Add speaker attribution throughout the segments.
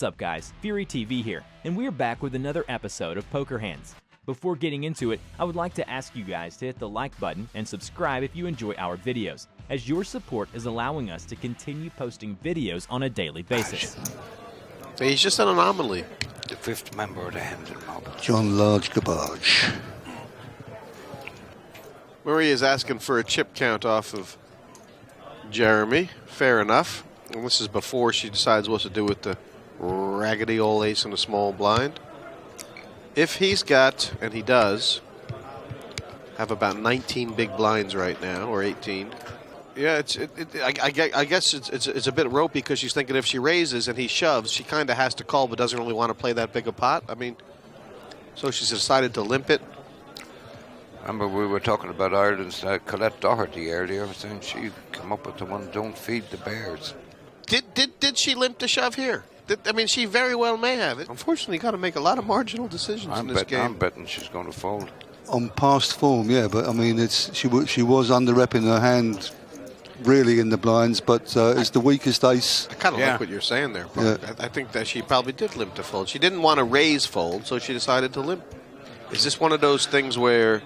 Speaker 1: What's up, guys? Fury TV here, and we're back with another episode of Poker Hands. Before getting into it, I would like to ask you guys to hit the like button and subscribe if you enjoy our videos, as your support is allowing us to continue posting videos on a daily basis.
Speaker 2: He's just an anomaly.
Speaker 3: The fifth member of the Hendon mob.
Speaker 4: John Large Garbage.
Speaker 2: Marie is asking for a chip count off of Jeremy. Fair enough. And this is before she decides what to do with the raggedy old ace in a small blind. If he's got, and he does, have about 19 big blinds right now, or 18. Yeah, I guess it's a bit ropey because she's thinking if she raises and he shoves, she kind of has to call but doesn't really want to play that big a pot. I mean, so she's decided to limp it.
Speaker 3: Remember we were talking about Ireland's Colette Doherty earlier, saying she come up with the one, don't feed the bears.
Speaker 2: Did she limp the shove here? I mean, she very well may have it. Unfortunately, got to make a lot of marginal decisions in this game.
Speaker 3: I'm betting she's going to fold.
Speaker 4: On past form, yeah, but I mean, she was under-repping her hand really in the blinds, but it's the weakest ace.
Speaker 2: I kind of like what you're saying there, Park. Yeah. I think that she probably did limp to fold. She didn't want to raise fold, so she decided to limp. Is this one of those things where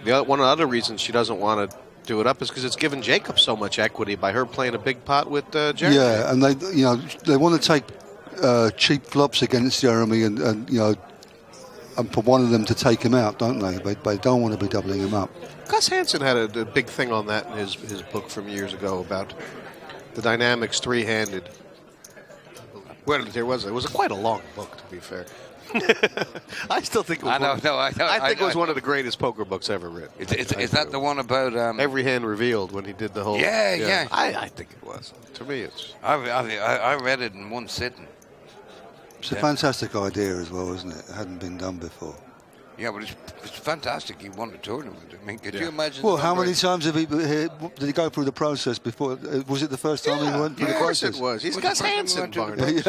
Speaker 2: one of the other reasons she doesn't want to do it up is because it's given Jacob so much equity by her playing a big pot with Jeremy?
Speaker 4: Yeah, and they want to take cheap flops against Jeremy and for one of them to take him out, don't they? They don't want to be doubling him up.
Speaker 2: Gus Hansen had a big thing on that in his book from years ago about the dynamics three-handed. Well, it was quite a long book, to be fair. I still think it was I think it was one of the greatest poker books ever written.
Speaker 3: Is that the one about
Speaker 2: every hand revealed when he did the whole?
Speaker 3: Yeah.
Speaker 2: I think it was. To me, it's.
Speaker 3: I read it in one sitting.
Speaker 4: It's a fantastic idea as well, isn't it? It hadn't been done before.
Speaker 3: Yeah, but it's fantastic. He won the tournament. I mean, could you imagine?
Speaker 4: Well, how many times did he go through the process before? Was it the first time he went through the process?
Speaker 2: It was. He's Gus Hansen, Barney.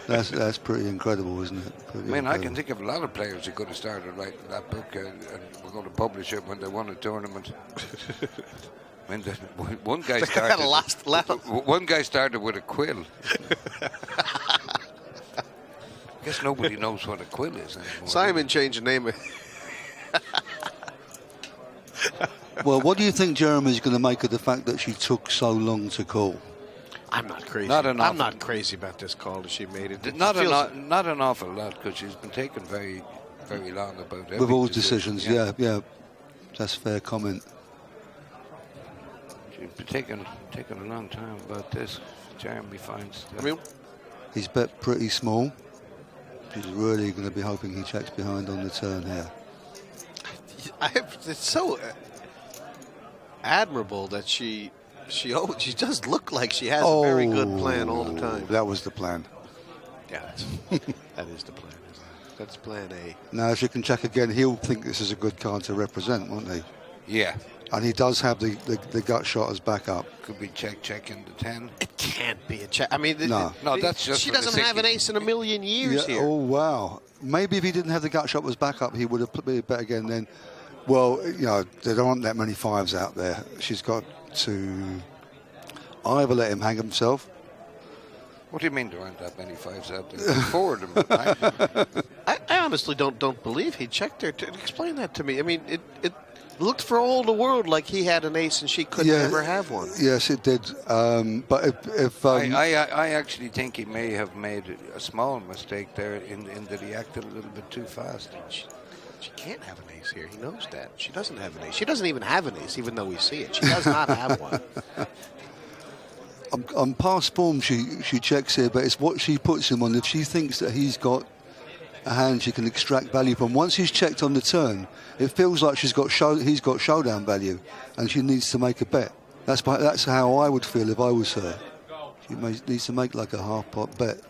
Speaker 4: That's pretty incredible, isn't it?
Speaker 3: I can think of a lot of players who could have started writing that book and were going to publish it when they won a tournament. One guy started with a quill. I guess nobody knows what a quill is anymore.
Speaker 2: Simon changed the name.
Speaker 4: Well, what do you think Jeremy's going to make of the fact that she took so long to call?
Speaker 2: I'm not crazy. I'm not crazy about this call that she made it.
Speaker 3: Not an awful lot, because she's been taking very, very long about everything.
Speaker 4: With all decisions, yeah. That's a fair comment.
Speaker 3: She's been taking a long time about this. Jeremy finds.
Speaker 4: He's bet pretty small. She's really going to be hoping he checks behind on the turn here.
Speaker 2: It's so admirable that she does look like she has a very good plan all the time.
Speaker 4: That was the plan.
Speaker 2: Yeah, that is the plan. That's plan A.
Speaker 4: Now, if you can check again, he'll think this is a good card to represent, won't he?
Speaker 3: Yeah.
Speaker 4: And he does have the gut shot as backup.
Speaker 3: Could be checking the 10.
Speaker 2: It can't be a check. I mean,
Speaker 4: no,
Speaker 3: that's just.
Speaker 2: She doesn't have an ace in a million years here.
Speaker 4: Oh wow! Maybe if he didn't have the gut shot as backup, he would have put me a bet again. Then, well, there aren't that many fives out there. She's got to either let him hang himself.
Speaker 3: What do you mean there aren't that many fives out there? Four of them.
Speaker 2: I honestly don't believe he checked her. Explain that to me. I mean, it looked for all the world like he had an ace and she could never have one.
Speaker 4: Yes, it did. But if
Speaker 3: I actually think he may have made a small mistake there in that he acted a little bit too fast.
Speaker 2: She can't have an ace here. He knows that. She doesn't have an ace. She doesn't even have an ace, even though we see it. She does not have one.
Speaker 4: On past form, she checks here, but it's what she puts him on. If she thinks that he's got a hand she can extract value from, once he's checked on the turn, it feels like he's got showdown value, and she needs to make a bet. That's how I would feel if I was her. She needs to make like a half pot bet.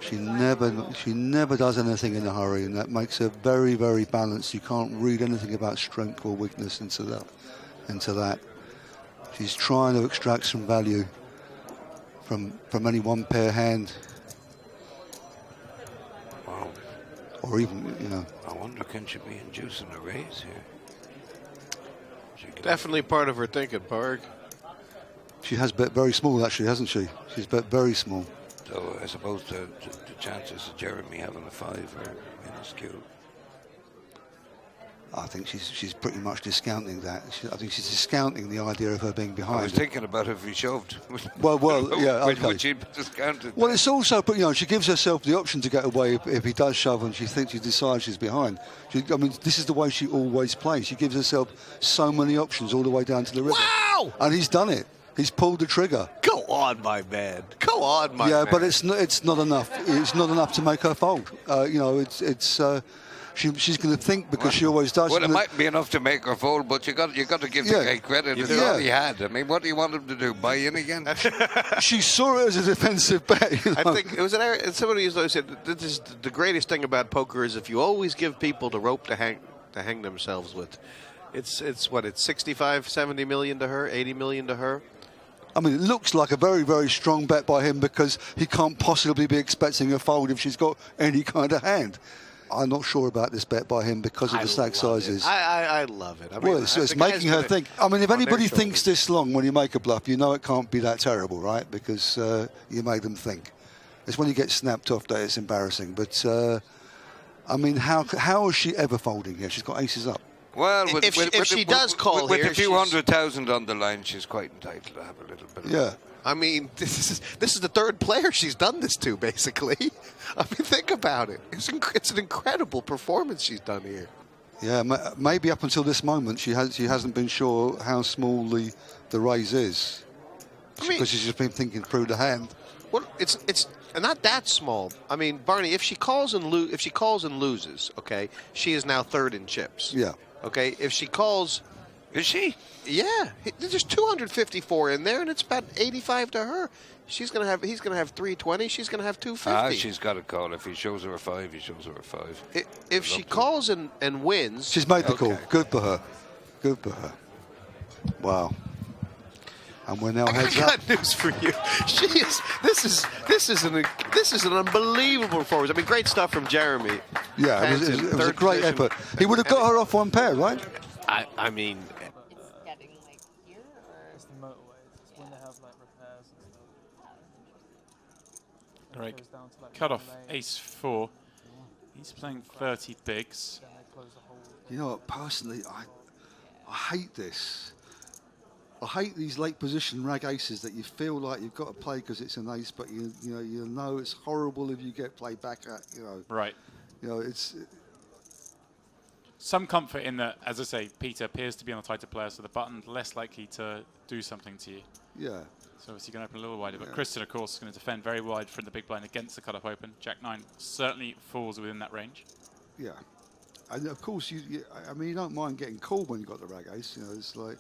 Speaker 4: She never does anything in a hurry, and that makes her very, very balanced. You can't read anything about strength or weakness into that. She's trying to extract some value from any one pair hand.
Speaker 3: Wow.
Speaker 4: Or even,
Speaker 3: I wonder, can she be inducing a raise here?
Speaker 2: Definitely part of her thinking, Parg.
Speaker 4: She has bet very small, actually, hasn't she? She's bet very small.
Speaker 3: So I suppose the chances of Jeremy having a 5 are minuscule.
Speaker 4: I think she's pretty much discounting that. I think she's discounting the idea of her being behind.
Speaker 3: I was thinking about if he shoved.
Speaker 4: Well, yeah, okay.
Speaker 3: Which she'd discounted.
Speaker 4: Well, it's also, she gives herself the option to get away if he does shove and she decides she's behind. This is the way she always plays. She gives herself so many options all the way down to the river.
Speaker 2: Wow!
Speaker 4: And he's done it. He's pulled the trigger.
Speaker 2: Go on, my man. Go on, my man.
Speaker 4: Yeah, but it's not enough. It's not enough to make her fold. She's going to think because she always does.
Speaker 3: Well, it might be enough to make her fold, but you got to give the guy credit. It's all he had. I mean, what do you want him to do? Buy in again?
Speaker 4: She saw it as a defensive bet.
Speaker 2: I think it was somebody said this is the greatest thing about poker is if you always give people the rope to hang themselves with. It's 65, 70 million to her, 80 million to her.
Speaker 4: I mean, it looks like a very, very strong bet by him because he can't possibly be expecting a fold if she's got any kind of hand. I'm not sure about this bet by him because of the stack sizes.
Speaker 2: I love it.
Speaker 4: It's making her think. I mean, if anybody thinks this long when you make a bluff, you know it can't be that terrible, right? Because you made them think. It's when you get snapped off that it's embarrassing. But, how is she ever folding here? She's got aces up.
Speaker 3: Well,
Speaker 2: if she does call
Speaker 3: with
Speaker 2: here,
Speaker 3: a few 100,000 on the line, she's quite entitled to have a little bit.
Speaker 4: Yeah.
Speaker 2: I mean, this is the third player she's done this to, basically. I mean, think about it. It's an incredible performance she's done here.
Speaker 4: Yeah, maybe up until this moment, she hasn't been sure how small the raise is, because she's just been thinking through the hand.
Speaker 2: Well, it's not that small. I mean, Barney, if she calls and loses, okay, she is now third in chips.
Speaker 4: Yeah.
Speaker 2: Okay, if she calls.
Speaker 3: Is she?
Speaker 2: Yeah, there's 254 in there, and it's about 85 to her. He's gonna have 320. She's gonna have 250.
Speaker 3: She's got a call. If he shows her a 5, he shows her a 5.
Speaker 2: If she calls and wins,
Speaker 4: she's made the call. Good for her. Good for her. Wow. And we're now heads up.
Speaker 2: I got news for you. This is an unbelievable performance. I mean, great stuff from Jeremy.
Speaker 4: Yeah, it was a great effort. He would have got her off one pair, right?
Speaker 2: I mean.
Speaker 5: It's getting like here, or
Speaker 6: It's the motorways. It's when they have like repairs and stuff.
Speaker 7: Right.
Speaker 6: Goes down to, like,
Speaker 7: Cutoff
Speaker 6: one lane,
Speaker 7: ace-4. He's playing 30 bigs.
Speaker 6: then they close the whole.
Speaker 4: You know what? Personally, I hate this. I hate these late position rag aces that you feel like you've got to play because it's an ace, but you know it's horrible if you get played back at.
Speaker 7: Right.
Speaker 4: It's.
Speaker 7: Some comfort in that, as I say, Peter appears to be on a tighter player, so the button's less likely to do something to you.
Speaker 4: Yeah.
Speaker 7: So obviously going to open a little wider, but Kristen, of course, is going to defend very wide from the big blind against the cutoff open. Jack-9 certainly falls within that range.
Speaker 4: Yeah. And of course, you don't mind getting called when you've got the rag ace. It's like.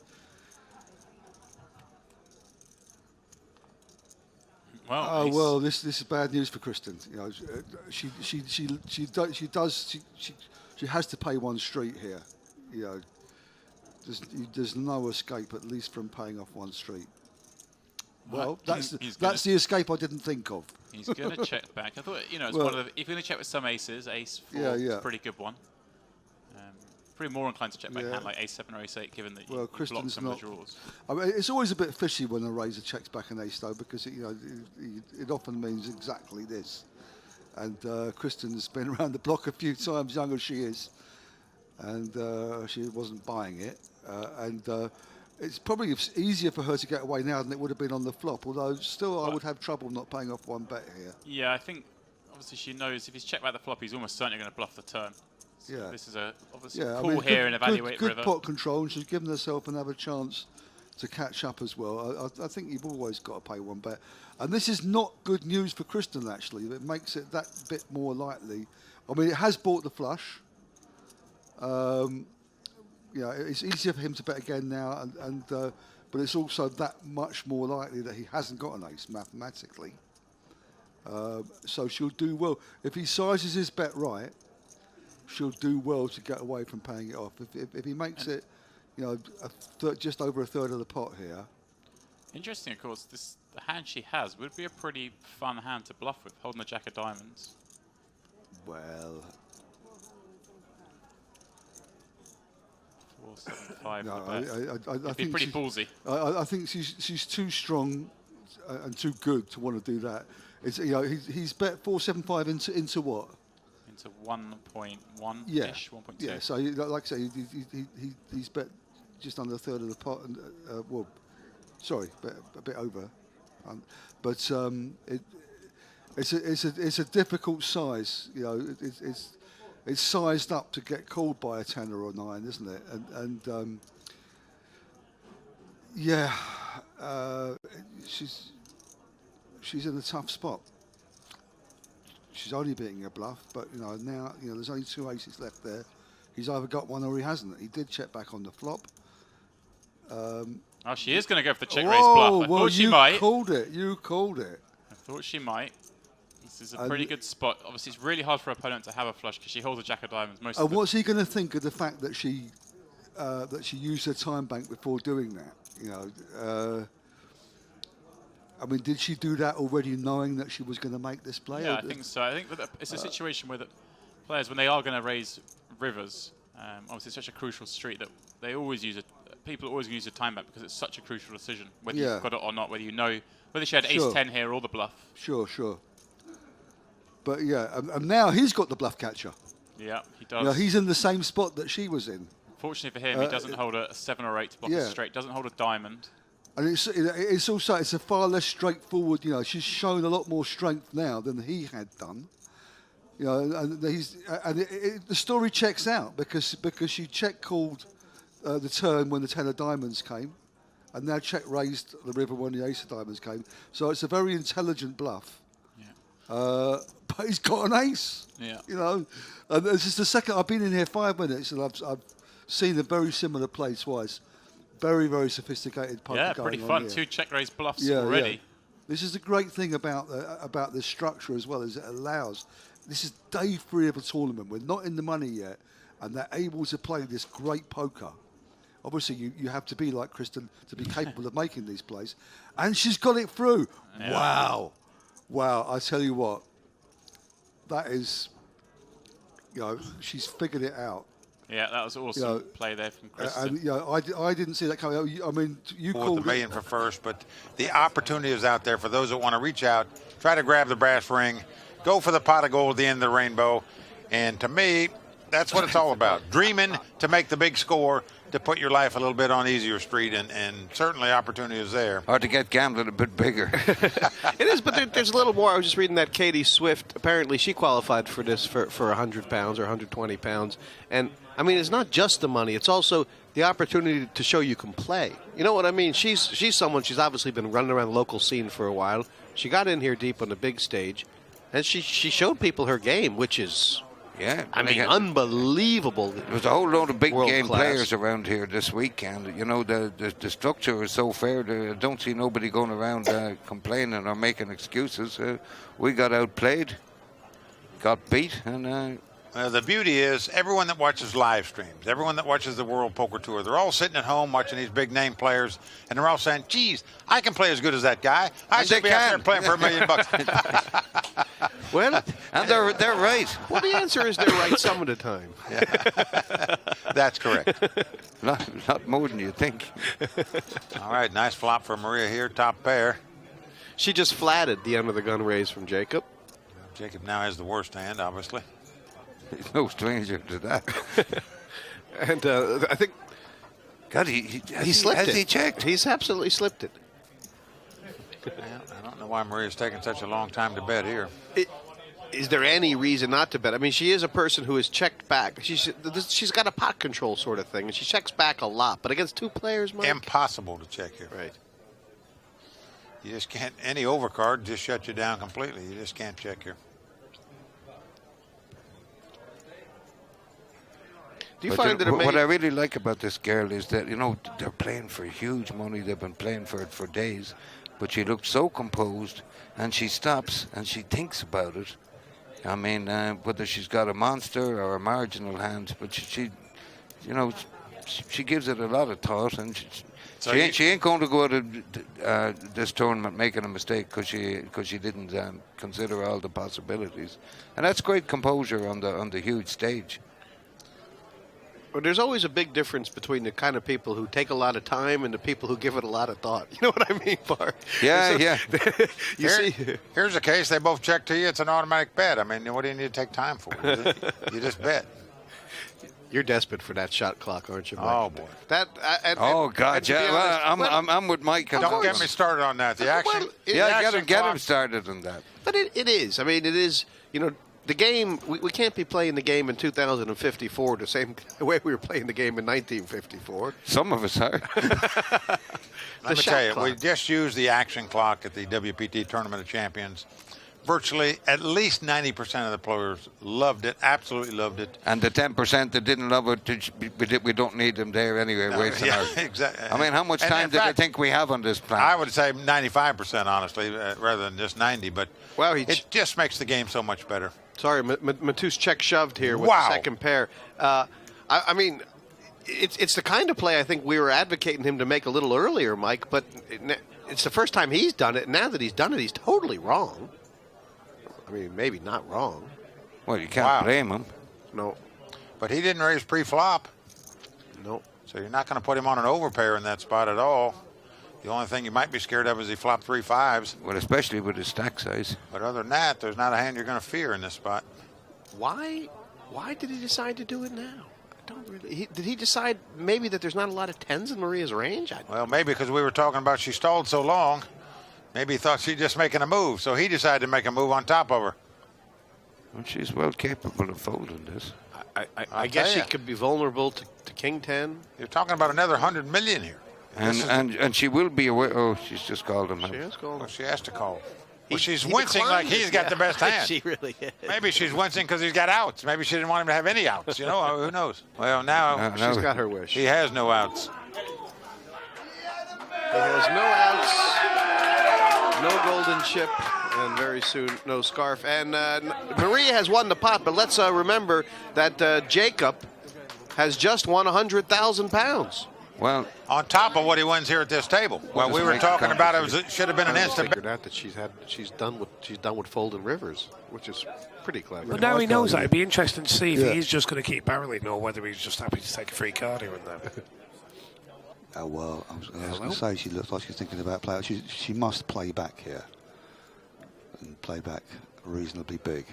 Speaker 7: Well,
Speaker 4: this is bad news for Kristen. She has to pay one street here. There's no escape, at least from paying off one street. Well, that's the escape I didn't think of.
Speaker 7: He's going to check back. I thought, it's one of the, if you're going to check with some aces, ace-4 is a pretty good one. Probably more inclined to check back hand like ace-7 or ace-8, given that you block some of the draws.
Speaker 4: I mean, it's always a bit fishy when a raiser checks back an ace, though, because it often means exactly this. And Kristen's been around the block a few times, young as she is, and she wasn't buying it. It's probably easier for her to get away now than it would have been on the flop, although still I would have trouble not paying off one bet here.
Speaker 7: Yeah, I think obviously she knows if he's checked back the flop, he's almost certainly going to bluff the turn. So this is obviously a call here and evaluate
Speaker 4: good
Speaker 7: river.
Speaker 4: Pot control, and she's given herself another chance to catch up as well. I think you've always got to pay one bet. And this is not good news for Kristen, actually. It makes it that bit more likely. I mean, it has bought the flush. It's easier for him to bet again now, but it's also that much more likely that he hasn't got an ace mathematically. So she'll do well. If he sizes his bet right, she'll do well to get away from paying it off. If he makes it, just over a third of the pot here.
Speaker 7: Interesting, of course, the hand she has would be a pretty fun hand to bluff with, holding the jack of diamonds.
Speaker 4: Well,
Speaker 7: 4-7-5.
Speaker 4: I
Speaker 7: It'd be
Speaker 4: think
Speaker 7: pretty ballsy.
Speaker 4: I think she's too strong and too good to want to do that. It's, he's bet 475 into what?
Speaker 7: Into 1.1-ish, 1.2.
Speaker 4: Yeah, so like I say, he's bet just under a third of the pot. Well, sorry, a bit over. But it's a difficult size. It's sized up to get called by a 10 or a 9, isn't it? And she's in a tough spot. She's only beating a bluff, but now there's only 2 aces left there. He's either got one or he hasn't. He did check back on the flop.
Speaker 7: She is going to go for the check raise bluff. I thought she might.
Speaker 4: You called it.
Speaker 7: I thought she might. This is a pretty good spot. Obviously, it's really hard for her opponent to have a flush because she holds a jack of diamonds most of the time.
Speaker 4: What's he going to think of the fact that she used her time bank before doing that? Did she do that already knowing that she was going to make this play?
Speaker 7: Yeah, I think so. I think that it's a situation where the players, when they are going to raise rivers, obviously it's such a crucial street that they always use it. People always use a time bank because it's such a crucial decision, whether you've got it or not, whether whether she had ace-10 here or the bluff.
Speaker 4: Sure. But and now he's got the bluff catcher.
Speaker 7: Yeah, he does.
Speaker 4: He's in the same spot that she was in.
Speaker 7: Fortunately for him, he doesn't hold a 7 or 8 to block a straight, doesn't hold a diamond.
Speaker 4: And it's also a far less straightforward. She's shown a lot more strength now than he had done. And the story checks out because she check called the turn when the 10 of diamonds came, and now check raised the river when the ace of diamonds came. So it's a very intelligent bluff. Yeah. But he's got an ace.
Speaker 7: Yeah.
Speaker 4: And this is the second. I've been in here 5 minutes, and I've seen a very similar play twice. Very, very sophisticated poker.
Speaker 7: Yeah, pretty fun. 2 check raise bluffs already.
Speaker 4: Yeah. This is the great thing about this structure as well, is it allows. This is day 3 of a tournament. We're not in the money yet, and they're able to play this great poker. Obviously, you have to be like Kristen to be capable of making these plays, and she's got it through. Yeah. Wow! I tell you what, that is, she's figured it out.
Speaker 7: Yeah, that was awesome play there from Kristen.
Speaker 4: I didn't see that coming. I mean, you called
Speaker 8: the million for first, but the opportunity is out there for those that want to reach out, try to grab the brass ring, go for the pot of gold at the end of the rainbow, and to me, that's what it's all about. Dreaming to make the big score, to put your life a little bit on easier street, and certainly opportunity is there.
Speaker 3: Or to get gambling a bit bigger.
Speaker 2: It is, but there's a little more. I was just reading that Katie Swift, apparently she qualified for this for £100 or £120. And, I mean, it's not just the money. It's also the opportunity to show you can play. You know what I mean? She's someone, she's obviously been running around the local scene for a while. She got in here deep on the big stage, and she showed people her game, which is...
Speaker 3: Yeah,
Speaker 2: unbelievable.
Speaker 3: There was a whole load of big game players around here this weekend. The structure is so fair. I don't see nobody going around complaining or making excuses. We got outplayed, got beat, and...
Speaker 8: the beauty is everyone that watches live streams, everyone that watches the World Poker Tour, they're all sitting at home watching these big name players, and they're all saying, geez, I can play as good as that guy. I should be out there playing for $1 million.
Speaker 2: Well,
Speaker 3: and they're right.
Speaker 2: Well, the answer is they're right some of the time.
Speaker 8: Yeah. That's correct.
Speaker 3: Not more than you think.
Speaker 8: All right, nice flop for Maria here, top pair.
Speaker 2: She just flatted the end of the gun raise from Jacob.
Speaker 8: Jacob now has the worst hand, obviously.
Speaker 3: He's no stranger to that.
Speaker 2: And I think...
Speaker 3: God, he
Speaker 2: slipped it.
Speaker 3: Has he checked?
Speaker 2: He's absolutely slipped it.
Speaker 8: I don't know why Maria's taking such a long time to bet here.
Speaker 2: Is there any reason not to bet? I mean, she is a person who has checked back. She's got a pot control sort of thing, and she checks back a lot. But against 2 players, Mike?
Speaker 8: Impossible to check here.
Speaker 2: Right.
Speaker 8: You just can't. Any overcard just shuts you down completely. You just can't check here.
Speaker 2: Do you find that
Speaker 3: what I really like about this girl is that, they're playing for huge money. They've been playing for it for days. But she looked so composed, and she stops and she thinks about it. I mean, whether she's got a monster or a marginal hand, but she gives it a lot of thought, and she ain't going to go out of this tournament making a mistake because she didn't consider all the possibilities, and that's great composure on the huge stage.
Speaker 2: Well, there's always a big difference between the kind of people who take a lot of time and the people who give it a lot of thought. You know what I mean, Bart?
Speaker 3: Yeah.
Speaker 2: You see,
Speaker 8: Here's the case. They both check to you. It's an automatic bet. I mean, what do you need to take time for? You just bet.
Speaker 2: you're desperate for that shot clock, aren't you, Mike?
Speaker 8: Oh, boy.
Speaker 3: Oh God,
Speaker 2: and to be
Speaker 3: yeah.
Speaker 2: honest,
Speaker 3: Well, I'm with Mike. on
Speaker 8: Don't
Speaker 3: that
Speaker 8: get me
Speaker 3: one.
Speaker 8: started on that. The action.
Speaker 2: Well,
Speaker 3: Yeah,
Speaker 8: the action
Speaker 3: get him
Speaker 8: clock-
Speaker 3: started on that.
Speaker 2: But it is. I mean, it is. You know, the game. We can't be playing the game in 2054 the same way we were playing the game in 1954.
Speaker 3: Some of us are.
Speaker 8: Let me
Speaker 2: shot
Speaker 8: tell you,
Speaker 2: clock.
Speaker 8: we just used the action clock at the WPT Tournament of Champions. Virtually at least 90% of the players loved it, absolutely loved it.
Speaker 3: And the 10% that didn't love it, we don't need them there anyway. Wasting
Speaker 8: Yeah,
Speaker 3: our-
Speaker 8: exactly.
Speaker 3: I mean, how much
Speaker 8: And
Speaker 3: time
Speaker 8: in
Speaker 3: do they
Speaker 8: fact,
Speaker 3: think we have on this
Speaker 8: I
Speaker 3: planet?
Speaker 8: would say 95%, honestly, rather than just 90. But
Speaker 2: Wow,
Speaker 8: it just makes the game so much better.
Speaker 2: Sorry, Matus check shoved here with
Speaker 8: Wow.
Speaker 2: the second pair. I mean, it's the kind of play I think we were advocating him to make a little earlier, Mike. But it's the first time he's done it. Now that he's done it, he's totally wrong. I mean, maybe not wrong.
Speaker 3: Well, you can't
Speaker 8: Wow.
Speaker 3: blame them.
Speaker 2: No,
Speaker 8: But he didn't raise pre-flop,
Speaker 2: no.
Speaker 8: so you're not going to put him on an overpair in that spot at all. The only thing you might be scared of is he flopped 3 5s.
Speaker 3: Well, especially with his stack size.
Speaker 8: But other than that, there's not a hand you're going to fear in this spot.
Speaker 2: Why did he decide to do it now? I don't really. Did he decide maybe that there's not a lot of tens in Maria's range?
Speaker 8: Well, maybe because we were talking about she stalled so long. Maybe he thought she'd just making a move, so he decided to make a move on top of her.
Speaker 3: Well, she's well capable of folding this.
Speaker 2: I guess
Speaker 8: tell
Speaker 2: she
Speaker 8: ya.
Speaker 2: could be vulnerable to King 10.
Speaker 8: You're talking about another 100 million here.
Speaker 3: And she will be aware. Oh, she's just called him.
Speaker 2: She has gone.
Speaker 8: Well, she has to call. Well,
Speaker 2: He-
Speaker 8: she's
Speaker 2: he
Speaker 8: wincing like
Speaker 2: declined
Speaker 8: he's
Speaker 2: it.
Speaker 8: got the best hand.
Speaker 2: She really is.
Speaker 8: Maybe she's wincing because he's got outs. Maybe she didn't want him to have any outs. You know, who knows? Well, now
Speaker 2: She's got her wish.
Speaker 8: he has no outs.
Speaker 2: He has no outs, no golden chip, and very soon no scarf. And Maria has won the pot, but let's remember that Jacob has just won 100,000 pounds.
Speaker 3: Well,
Speaker 8: On top of what he wins here at this table. Well,
Speaker 3: just
Speaker 8: we were
Speaker 3: make
Speaker 8: talking
Speaker 3: the
Speaker 8: about it should have been an instant.
Speaker 2: Figured out that she's done with folding rivers, which is pretty clever.
Speaker 6: But now he knows that.
Speaker 4: Yeah.
Speaker 6: It'd be interesting to see if
Speaker 4: Yeah.
Speaker 6: he's just going to keep barreling or whether he's just happy to take a free card here and there.
Speaker 4: Oh, well, I was going to say she looks like she's thinking about play. She must play back here and play back reasonably big.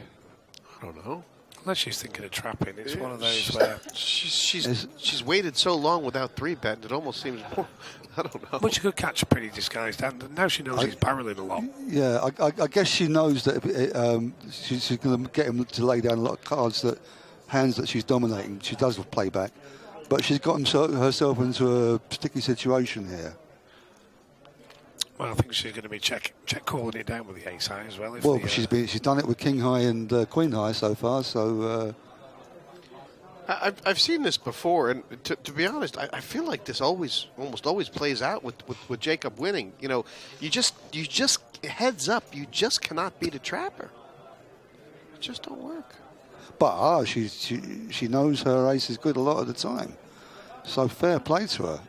Speaker 2: I don't know.
Speaker 6: Unless she's thinking of trapping. It's one of those where...
Speaker 2: She's waited so long without 3-bet, it almost seems more. I don't know.
Speaker 6: But she could catch a pretty disguised hand. And now she knows he's barreling a lot.
Speaker 4: Yeah, I guess she knows that she's going to get him to lay down a lot of hands that she's dominating. She does play back, but she's gotten herself into a sticky situation here.
Speaker 6: Well, I think she's going to be check calling it down with the ace high as well. If
Speaker 4: Well,
Speaker 6: the,
Speaker 4: she's done it with king high and queen high so far. So
Speaker 2: I've seen this before, and to be honest, I feel like this almost always plays out with Jacob winning. You know, you just heads up, you just cannot beat a trapper. It just don't work.
Speaker 4: but she knows her ace is good a lot of the time. So fair play to her.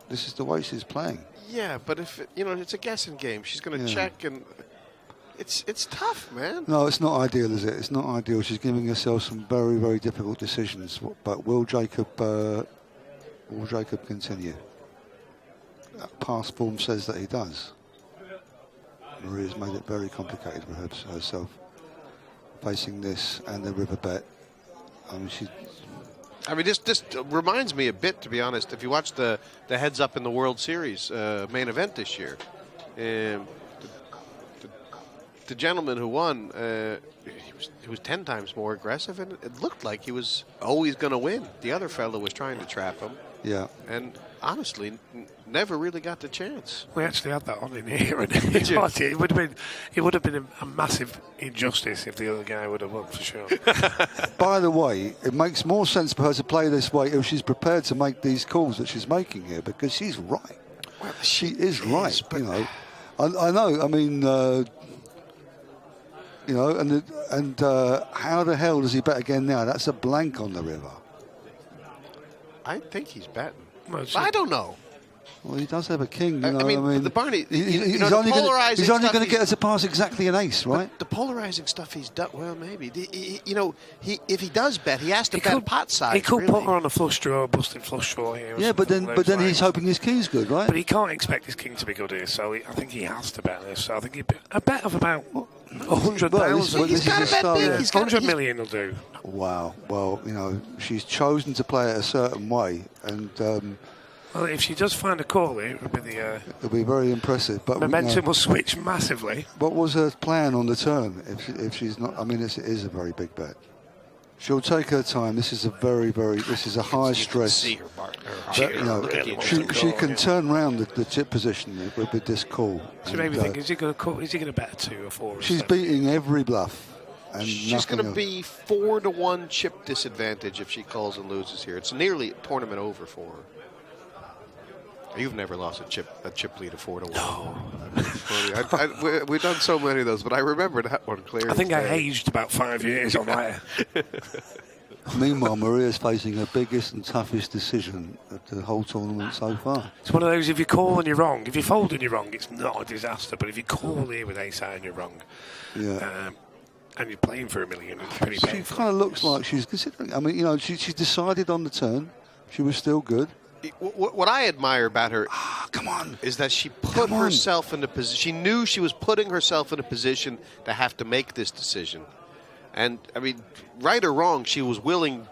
Speaker 4: This is the way she's playing.
Speaker 2: Yeah, but if it's a guessing game, she's going to check, and it's tough, man.
Speaker 4: No, it's not ideal, is it? It's not ideal. She's giving herself some very, very difficult decisions. But will Jacob continue? Past form says that he does. Maria's made it very complicated for herself, facing this and the river bet.
Speaker 2: I mean, this reminds me a bit, to be honest. If you watch the heads up in the World Series main event this year, the gentleman who won, he was 10 times more aggressive, and it looked like he was always going to win. The other fellow was trying to trap him,
Speaker 4: Yeah.
Speaker 2: and honestly, never really got the chance.
Speaker 6: we actually had that on in here, and it would have been a massive injustice if the other guy would have won for sure.
Speaker 4: By the way, it makes more sense for her to play this way if she's prepared to make these calls that she's making here, because she's right.
Speaker 2: Well,
Speaker 4: She is right.
Speaker 2: but
Speaker 4: I know. I mean, and how the hell does he bet again now? That's a blank on the river.
Speaker 2: I think he's betting.
Speaker 6: Well,
Speaker 2: I don't know.
Speaker 4: Well, he does have a king. You know,
Speaker 2: I mean, the Barney.
Speaker 4: He's
Speaker 2: the
Speaker 4: only
Speaker 2: polarizing
Speaker 4: going
Speaker 2: stuff
Speaker 4: to get her to pass exactly an ace, right?
Speaker 2: But the polarizing stuff he's done. Well, maybe. If he does bet, he has to bet pot size.
Speaker 6: He could
Speaker 2: really.
Speaker 6: put her on a flush draw, busted flush draw here.
Speaker 4: Yeah, but then he's hoping his king's good, right?
Speaker 6: But he can't expect his king to be good here, so I think he has to bet this. So I think a bet of about 100,000.
Speaker 2: He's got to bet big.
Speaker 6: 100 million will do.
Speaker 4: Wow. Well, you know, she's chosen to play it a certain way, and
Speaker 6: well, if she does find a call here,
Speaker 4: it'll be very impressive. But
Speaker 6: momentum will switch massively.
Speaker 4: What was her plan on the turn? If she's not, I mean, it is a very big bet. She'll take her time. This is a this is a high stress.
Speaker 2: See her
Speaker 4: But, you know, she can turn around the chip position with this call.
Speaker 6: So maybe think, is he going to call? Is he going to bet a 2 or 4?
Speaker 4: She's beating every bluff. And
Speaker 2: she's going to be 4-1 chip disadvantage if she calls and loses here. It's nearly tournament over for her. You've never lost a chip lead of 4-1. No. We've done so many of those, but I remember that one clearly.
Speaker 6: I think I aged about 5 years on that.
Speaker 4: Meanwhile, Maria's facing her biggest and toughest decision of the whole tournament so far.
Speaker 6: It's one of those, if you call and you're wrong, if you fold and you're wrong, it's not a disaster. But if you call here with ace high and you're wrong, and you're playing for $1 million, it's pretty painful.
Speaker 4: She kind of looks like she's considering. I mean, you know, she's decided on the turn. She was still good.
Speaker 2: What I admire about her is that she put herself in a position. She knew she was putting herself in a position to have to make this decision. And, I mean, right or wrong, she was willing.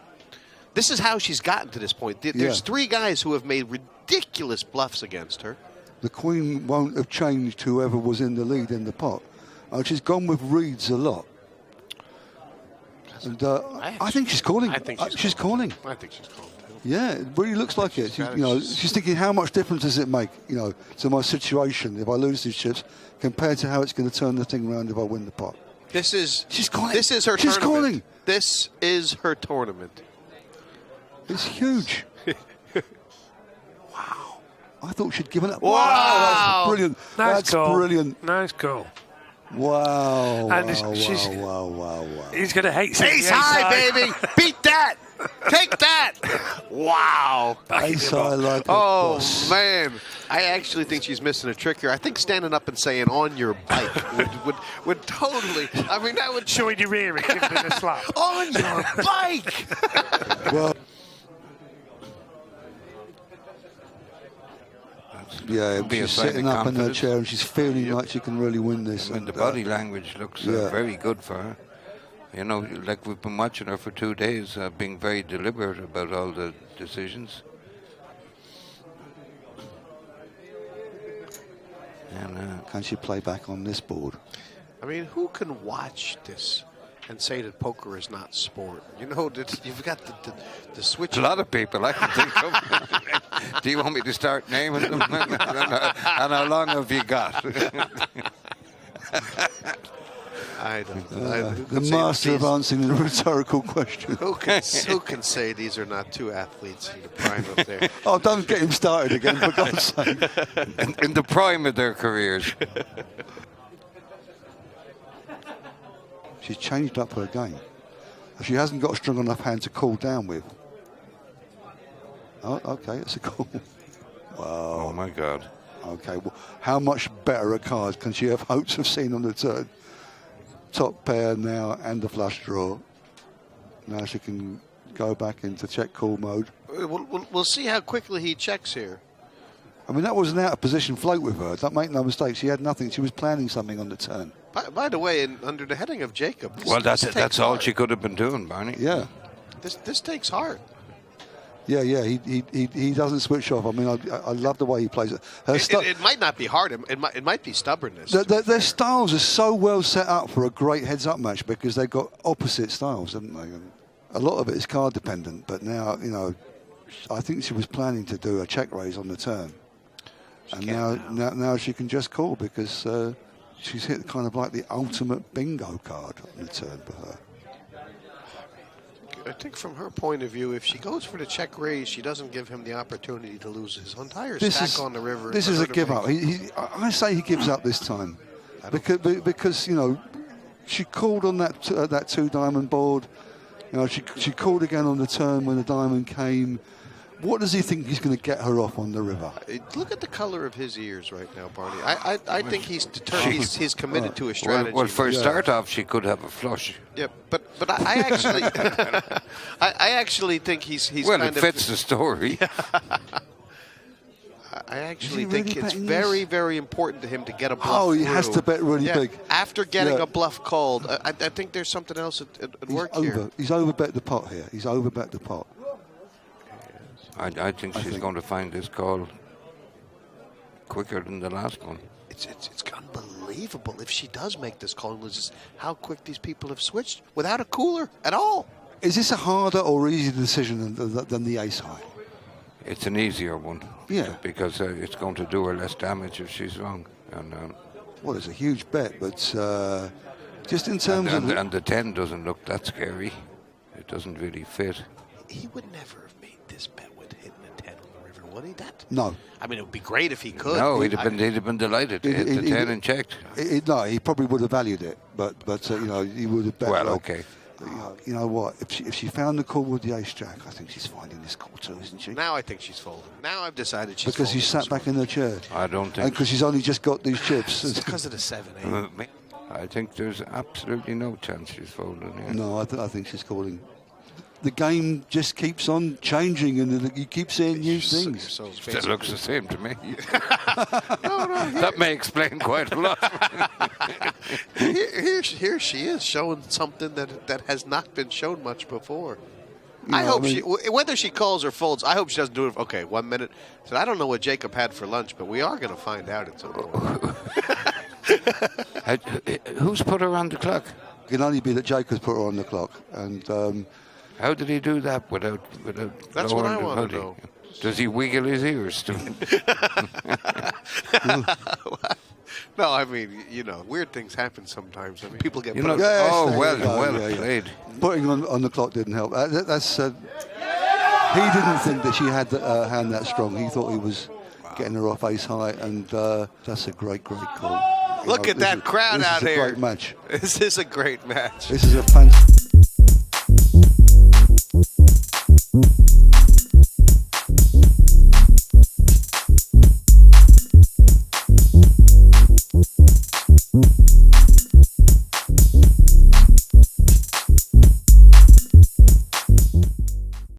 Speaker 2: This is how she's gotten to this point. There's 3 guys who have made ridiculous bluffs against her.
Speaker 4: The queen won't have changed whoever was in the lead in the pot. She's gone with reads a lot. And I think she's calling.
Speaker 2: I think
Speaker 4: she's calling.
Speaker 2: I think she's calling.
Speaker 4: Yeah, it really looks like it. She's thinking, how much difference does it make, to my situation if I lose these chips compared to how it's going to turn the thing around if I win the pot.
Speaker 2: She's calling. This is her tournament.
Speaker 4: She's calling.
Speaker 2: This is her tournament.
Speaker 4: It's huge. Wow. I thought she'd given up.
Speaker 2: Wow.
Speaker 4: That's brilliant.
Speaker 6: That's
Speaker 4: brilliant.
Speaker 6: Nice call.
Speaker 4: Wow.
Speaker 6: And
Speaker 4: wow.
Speaker 6: He's going to hate
Speaker 2: ace high, baby. Beat that. Take that. Wow.
Speaker 4: Ace high like a boss.
Speaker 2: Man. I actually think she's missing a trick here. I think standing up and saying on your bike would totally, I mean, that would...
Speaker 6: Showing your rear and giving it a slap.
Speaker 2: On your bike.
Speaker 4: Well... Yeah, she's sitting up in her chair and she's feeling like she can really win this.
Speaker 3: And the body language looks very good for her. You know, like we've been watching her for 2 days, being very deliberate about all the decisions. And
Speaker 4: can she play back on this board?
Speaker 2: I mean, who can watch this and say that poker is not sport? You know, you've got the switch.
Speaker 3: A lot of people I can think of. Do you want me to start naming them? And how long have you got?
Speaker 2: I don't know.
Speaker 4: The master of answering the rhetorical question.
Speaker 2: Who can say these are not 2 athletes in the prime of their...
Speaker 4: Oh, don't get him started again, for God's sake.
Speaker 3: In the prime of their careers.
Speaker 4: She's changed up her game. She hasn't got a strong enough hand to cool down with. Oh, okay, it's a call. Wow.
Speaker 3: Oh, my God.
Speaker 4: Okay, well, how much better a card can she have hopes of seeing on the turn? Top pair now and the flush draw. Now she can go back into check call mode.
Speaker 2: We'll see how quickly he checks here.
Speaker 4: I mean, that was an out of position float with her. Don't make no mistake. She had nothing. She was planning something on the turn.
Speaker 2: By the way, under the heading of Jacob.
Speaker 3: Well, that's all she could have been doing, Barney.
Speaker 4: Yeah.
Speaker 2: This takes heart.
Speaker 4: Yeah. He doesn't switch off. I mean, I love the way he plays it.
Speaker 2: It might not be hard. It might be stubbornness.
Speaker 4: Their styles are so well set up for a great heads-up match because they've got opposite styles, haven't they? And a lot of it is card dependent. But now, I think she was planning to do a check raise on the turn, and now she can just call because she's hit kind of like the ultimate bingo card on the turn for her.
Speaker 2: I think from her point of view, if she goes for the check raise, she doesn't give him the opportunity to lose his entire stack on the river.
Speaker 4: This is a give up. I say he gives up this time because she called on that 2 diamond board. She called again on the turn when the diamond came. What does he think he's going to get her off on the river?
Speaker 2: Look at the color of his ears right now, Barney. I think he's determined. He's committed to a strategy.
Speaker 3: Well, for a start off, she could have a flush.
Speaker 2: Yeah, but I actually I actually think he's
Speaker 3: well,
Speaker 2: kind
Speaker 3: it fits the story.
Speaker 2: I actually
Speaker 4: really
Speaker 2: think it's
Speaker 4: betting
Speaker 2: very,
Speaker 4: this?
Speaker 2: very important to him to get a bluff.
Speaker 4: Oh, he has to bet really big.
Speaker 2: After getting
Speaker 4: Yeah.
Speaker 2: a bluff called, I think there's something else at work here.
Speaker 4: He's overbet the pot here. He's overbet the pot.
Speaker 3: I think she's going to find this call quicker than the last one.
Speaker 2: It's unbelievable if she does make this call. It's just how quick these people have switched without a cooler at all.
Speaker 4: Is this a harder or easier decision than the ace high?
Speaker 3: It's an easier one.
Speaker 4: Yeah.
Speaker 3: Because it's going to do her less damage if she's wrong. And
Speaker 4: well, it's a huge bet, but just in terms of...
Speaker 3: And the 10 doesn't look that scary. It doesn't really fit.
Speaker 2: He would never have made this bet with hitting a 10 on the river, would he?
Speaker 4: No.
Speaker 2: I mean, it would be great if he could.
Speaker 3: No, he'd have been delighted to hit the 10 and checked.
Speaker 4: No, he probably would have valued it, but you know, he would have bet.
Speaker 3: Well, okay.
Speaker 4: You know what? If she found the call with the ace jack, I think she's finding this call too, isn't she?
Speaker 2: Now I think she's folding. Now I've decided she's
Speaker 4: because
Speaker 2: folding.
Speaker 4: she sat back in her chair.
Speaker 3: I don't think.
Speaker 4: And because she's only just got these chips.
Speaker 2: It's because of the 7-8.
Speaker 3: I think there's absolutely no chance she's folding here.
Speaker 4: No, I think she's calling. The game just keeps on changing, and you keep seeing new things.
Speaker 2: So
Speaker 3: Still looks the same to me. That may explain quite a lot.
Speaker 2: here she is showing something that has not been shown much before.
Speaker 4: No,
Speaker 2: I hope whether she calls or folds, I hope she doesn't do it. Okay, 1 minute. So I don't know what Jacob had for lunch, but we are going to find out at some point.
Speaker 3: Who's put her on the clock?
Speaker 4: It can only be that Jacob's put her on the clock, and
Speaker 3: how did he do that without
Speaker 2: That's what I
Speaker 3: lowering the
Speaker 2: want to
Speaker 3: hoodie?
Speaker 2: know.
Speaker 3: Does he wiggle his ears too?
Speaker 2: No, I mean, you know, weird things happen sometimes. I mean, people get
Speaker 3: You
Speaker 2: put
Speaker 3: know,
Speaker 2: on-
Speaker 4: Yes,
Speaker 3: oh,
Speaker 4: there
Speaker 3: well,
Speaker 4: you go.
Speaker 3: well
Speaker 4: Yeah, yeah.
Speaker 3: played.
Speaker 4: putting on the clock didn't help. That's he didn't think that she had the hand that strong. He thought he was getting her off ace high, and that's a great call.
Speaker 2: Look at that crowd out
Speaker 4: here. This is a
Speaker 2: here.
Speaker 4: great match.
Speaker 2: This is a great match.
Speaker 4: This is a fantastic.